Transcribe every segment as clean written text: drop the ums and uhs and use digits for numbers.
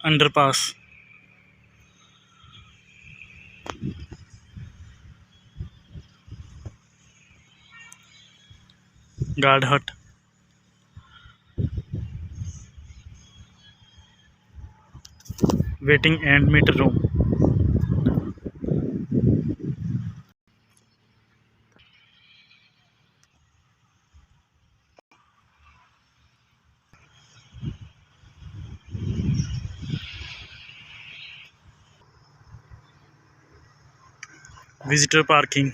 underpass, guard hut, waiting and meter room, visitor parking,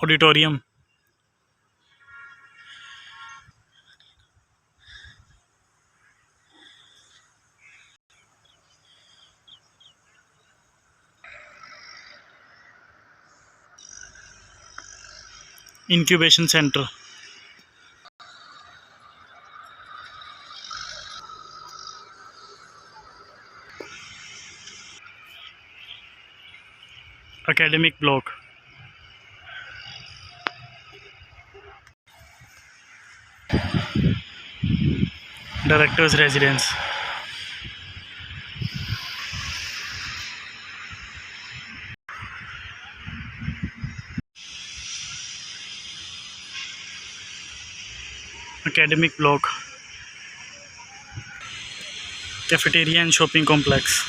auditorium, incubation center, academic block, director's residence, academic block, cafeteria and shopping complex,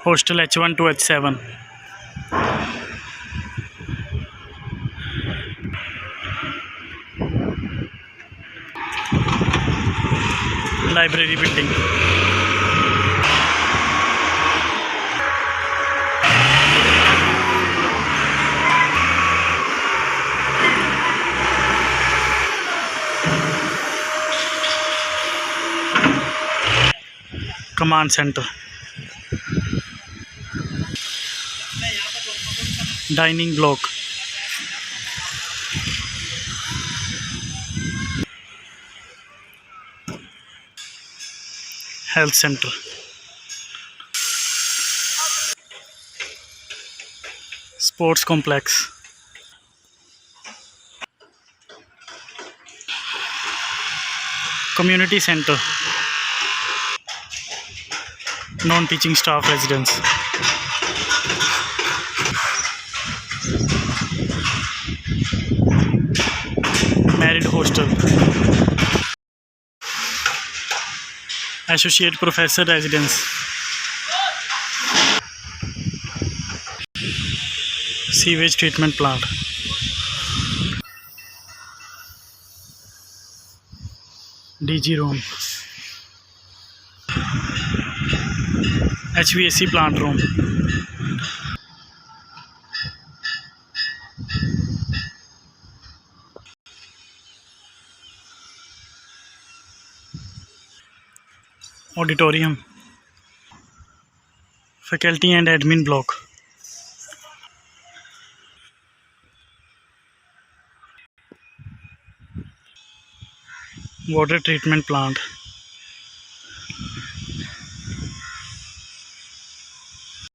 hostel H1 to H7, library building, command center, dining block, health center, sports complex, community center, non-teaching staff residence, married hostel, associate professor residence, sewage treatment plant, DG room, HVAC plant room, auditorium, faculty and admin block, water treatment plant,